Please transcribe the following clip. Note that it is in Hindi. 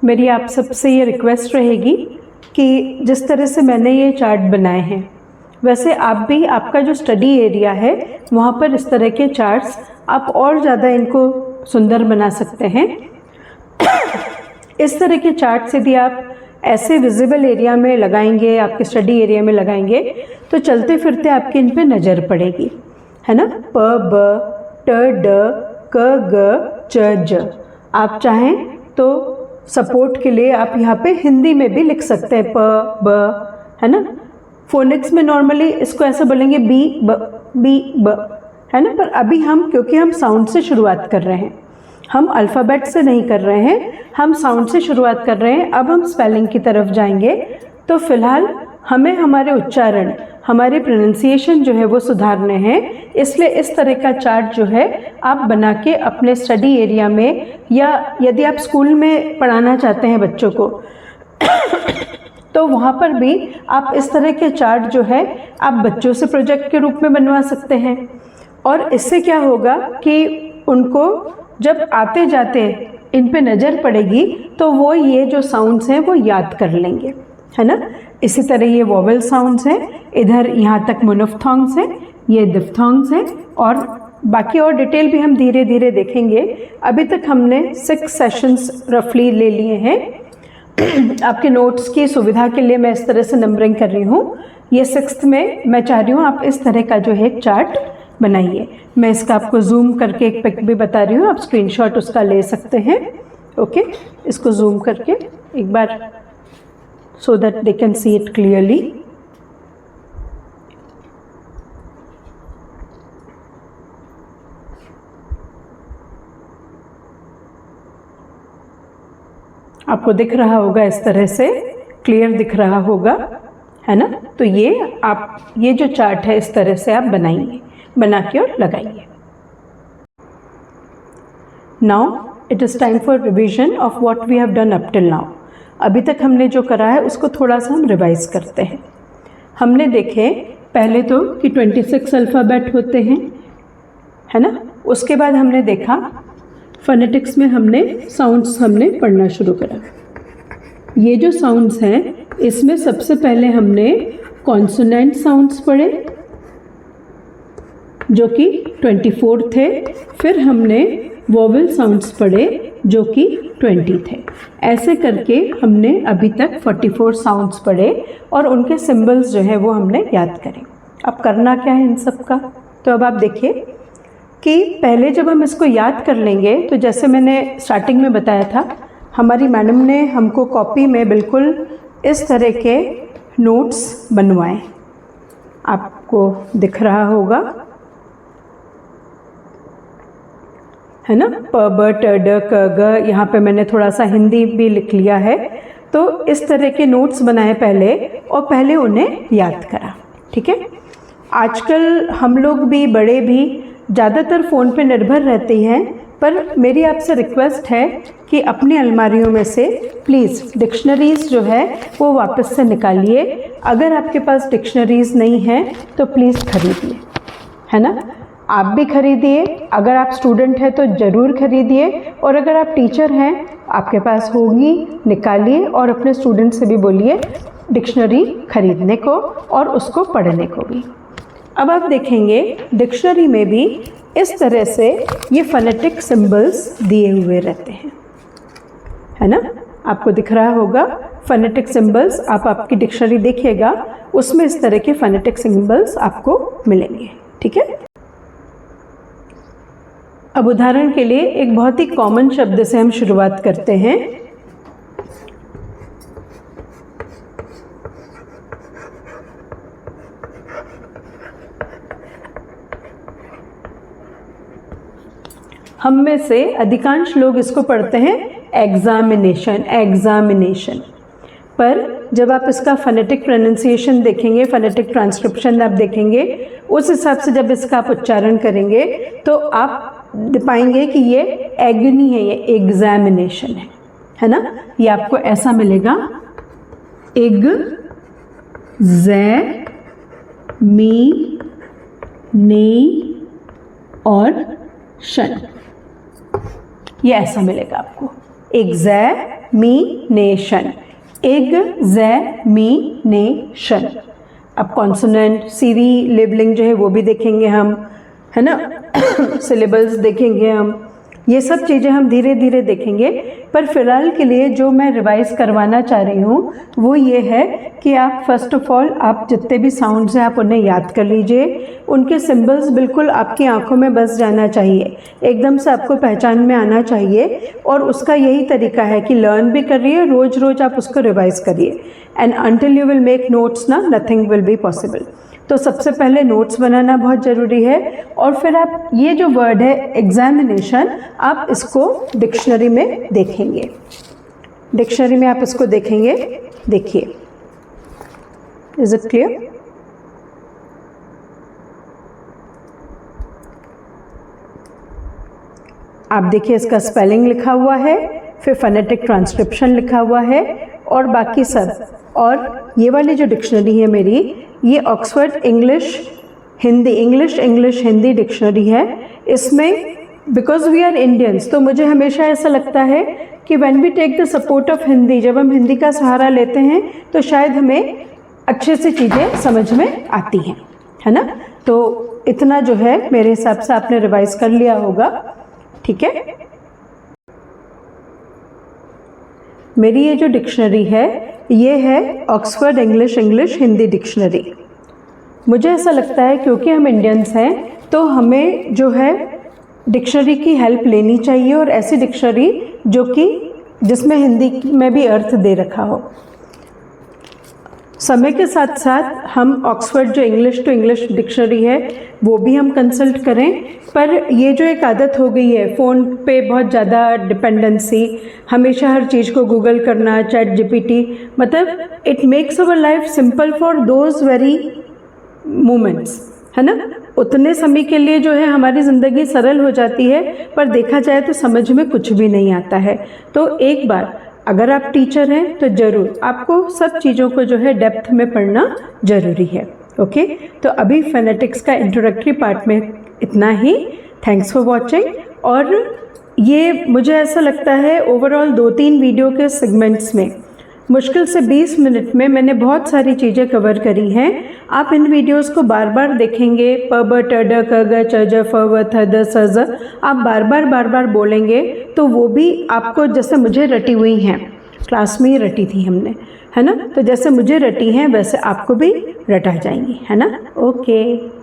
मेरी आप सबसे ये रिक्वेस्ट रहेगी कि जिस तरह से मैंने ये चार्ट बनाए हैं वैसे आप भी, आपका जो स्टडी एरिया है वहाँ पर इस तरह के चार्ट्स आप और ज़्यादा इनको सुंदर बना सकते हैं। इस तरह के चार्ट्स यदि आप ऐसे विजिबल एरिया में लगाएंगे, आपके स्टडी एरिया में लगाएंगे, तो चलते फिरते आपके इन पे नज़र पड़ेगी, है ना। प ब ट ड क ग च ज। आप चाहें तो सपोर्ट के लिए आप यहाँ पे हिंदी में भी लिख सकते हैं, प ब, है ना। फोनिक्स में नॉर्मली इसको ऐसे बोलेंगे बी ब, है ना। पर अभी हम, क्योंकि हम साउंड से शुरुआत कर रहे हैं, हम अल्फ़ाबेट से नहीं कर रहे हैं, हम साउंड से शुरुआत कर रहे हैं। अब हम स्पेलिंग की तरफ जाएंगे, तो फिलहाल हमें हमारे उच्चारण, हमारे प्रोनाउंसिएशन जो है वो सुधारने हैं। इसलिए इस तरह का चार्ट जो है आप बना के अपने स्टडी एरिया में, या यदि आप स्कूल में पढ़ाना चाहते हैं बच्चों को तो वहाँ पर भी आप इस तरह के चार्ट जो है आप बच्चों से प्रोजेक्ट के रूप में बनवा सकते हैं। और इससे क्या होगा कि उनको जब आते जाते इन पे नज़र पड़ेगी तो वो ये जो साउंड्स हैं वो याद कर लेंगे, है ना। इसी तरह ये वोवेल साउंड्स हैं, इधर यहाँ तक मोनोफ्थोंग्स हैं, ये डिफ्थोंग्स हैं, और बाकी और डिटेल भी हम धीरे धीरे देखेंगे। अभी तक हमने 6 सेशंस रफली ले लिए हैं। आपके नोट्स की सुविधा के लिए मैं इस तरह से नंबरिंग कर रही हूँ। ये 6th में मैं चाह रही हूँ आप इस तरह का जो है एक चार्ट बनाइए। मैं इसका आपको जूम करके एक पिक भी बता रही हूँ, आप स्क्रीनशॉट उसका ले सकते हैं। ओके, इसको जूम करके एक बार, so that they can see it clearly. आपको दिख रहा होगा, इस तरह से क्लियर दिख रहा होगा, है ना। तो ये आप, ये जो चार्ट है इस तरह से आप बनाइए, बना के और लगाइए। Now it is time for revision of what we have done up till now. अभी तक हमने जो करा है उसको थोड़ा सा हम रिवाइज करते हैं। हमने देखे पहले तो कि 26 अल्फ़ाबेट होते हैं, है ना। उसके बाद हमने देखा फोनेटिक्स में हमने साउंड्स हमने पढ़ना शुरू करा। ये जो साउंड्स हैं इसमें सबसे पहले हमने कॉन्सोनेंट साउंड्स पढ़े जो कि 24 थे, फिर हमने वोवेल साउंड्स पढ़े जो कि 20 थे। ऐसे करके हमने अभी तक 44 साउंड्स पढ़े और उनके सिंबल्स जो है वो हमने याद करें। अब करना क्या है इन सब का, तो अब आप देखिए कि पहले जब हम इसको याद कर लेंगे तो जैसे मैंने स्टार्टिंग में बताया था, हमारी मैडम ने हमको कॉपी में बिल्कुल इस तरह के नोट्स बनवाए, आपको दिख रहा होगा, है ना। प ब ट ड क ग, यहाँ पे मैंने थोड़ा सा हिंदी भी लिख लिया है। तो इस तरह के नोट्स बनाए पहले और पहले उन्हें याद करा, ठीक है। आजकल हम लोग भी, बड़े भी ज़्यादातर फ़ोन पे निर्भर रहते हैं, पर मेरी आपसे रिक्वेस्ट है कि अपनी अलमारियों में से प्लीज़ डिक्शनरीज़ जो है वो वापस से निकालिए। अगर आपके पास डिक्शनरीज़ नहीं हैं तो प्लीज़ खरीदिए, है ना। आप भी खरीदिए, अगर आप स्टूडेंट हैं तो ज़रूर खरीदिए, और अगर आप टीचर हैं आपके पास होगी, निकालिए और अपने स्टूडेंट से भी बोलिए डिक्शनरी खरीदने को और उसको पढ़ने को भी। अब आप देखेंगे डिक्शनरी में भी इस तरह से ये फोनेटिक सिंबल्स दिए हुए रहते हैं, है ना। आपको दिख रहा होगा फोनेटिक सिंबल्स, आप आपकी डिक्शनरी देखिएगा उसमें इस तरह के फोनेटिक सिंबल्स आपको मिलेंगे, ठीक है। अब उदाहरण के लिए एक बहुत ही कॉमन शब्द से हम शुरुआत करते हैं। हम में से अधिकांश लोग इसको पढ़ते हैं एग्जामिनेशन, एग्जामिनेशन। पर जब आप इसका फोनेटिक प्रोनाउंसिएशन देखेंगे, फोनेटिक ट्रांसक्रिप्शन आप देखेंगे, उस हिसाब से जब इसका आप उच्चारण करेंगे तो आप पाएंगे कि ये एग्नी है, ये एग्जामिनेशन है ना। ये आपको ऐसा मिलेगा, एग ज़ै मी नी और शन, ये ऐसा मिलेगा आपको, एग्जामिनेशन, एग्जामिनेशन। अब कॉन्सोनेंट सीरी लेबलिंग जो है वो भी देखेंगे हम, है ना। सिलेबल्स देखेंगे हम, ये सब चीज़ें हम धीरे धीरे देखेंगे। पर फिलहाल के लिए जो मैं रिवाइज करवाना चाह रही हूँ वो ये है कि आप फर्स्ट ऑफ ऑल आप जितने भी साउंड्स हैं आप उन्हें याद कर लीजिए। उनके सिंबल्स बिल्कुल आपकी आंखों में बस जाना चाहिए, एकदम से आपको पहचान में आना चाहिए। और उसका यही तरीका है कि लर्न भी करिए, रोज़ रोज़ आप उसको रिवाइज करिए। And until you will make notes ना, नथिंग विल बी पॉसिबल। तो सबसे पहले नोट्स बनाना बहुत ज़रूरी है। और फिर आप ये जो वर्ड है एग्जामिनेशन, आप इसको डिक्शनरी में देखेंगे। डिक्शनरी में आप इसको देखेंगे। देखिए, इज इट क्लियर? आप देखिए, इसका स्पेलिंग लिखा हुआ है, फिर फोनेटिक ट्रांसक्रिप्शन लिखा हुआ है और बाकी सब। और ये वाली जो डिक्शनरी है मेरी, ये Oxford English Hindi, English Hindi dictionary है। इसमें बिकॉज वी आर इंडियंस, तो मुझे हमेशा ऐसा लगता है कि when we take the support of Hindi, जब हम हिंदी का सहारा लेते हैं तो शायद हमें अच्छे से चीज़ें समझ में आती हैं, है ना। तो इतना जो है मेरे हिसाब से आपने रिवाइज कर लिया होगा, ठीक है। मेरी ये जो डिक्शनरी है ये है ऑक्सफोर्ड इंग्लिश हिंदी डिक्शनरी। मुझे ऐसा लगता है क्योंकि हम इंडियंस हैं तो हमें जो है डिक्शनरी की हेल्प लेनी चाहिए, और ऐसी डिक्शनरी जो कि जिसमें हिंदी में भी अर्थ दे रखा हो। समय के साथ साथ हम ऑक्सफोर्ड जो इंग्लिश टू इंग्लिश डिक्शनरी है वो भी हम कंसल्ट करें। पर ये जो एक आदत हो गई है फ़ोन पे बहुत ज़्यादा डिपेंडेंसी, हमेशा हर चीज़ को गूगल करना, चैट जीपीटी, मतलब it makes our life simple for those very moments, है ना। उतने समय के लिए जो है हमारी ज़िंदगी सरल हो जाती है, पर देखा जाए तो समझ में कुछ भी नहीं आता है। तो एक बार अगर आप टीचर हैं तो ज़रूर आपको सब चीज़ों को जो है डेप्थ में पढ़ना ज़रूरी है। ओके, तो अभी फोनेटिक्स का इंट्रोडक्टरी पार्ट में इतना ही। Thanks for watching. और ये मुझे ऐसा लगता है ओवरऑल 2-3 वीडियो के सेगमेंट्स में मुश्किल से 20 मिनट में मैंने बहुत सारी चीज़ें कवर करी हैं। आप इन वीडियोस को बार बार देखेंगे, प ब ट ड क ग च ज फ व थ द स ज, आप बार बार बोलेंगे तो वो भी आपको जैसे मुझे रटी हुई हैं, क्लास में ही रटी थी हमने, है ना। तो जैसे मुझे रटी हैं वैसे आपको भी रटा जाएंगी, है ना। ओके।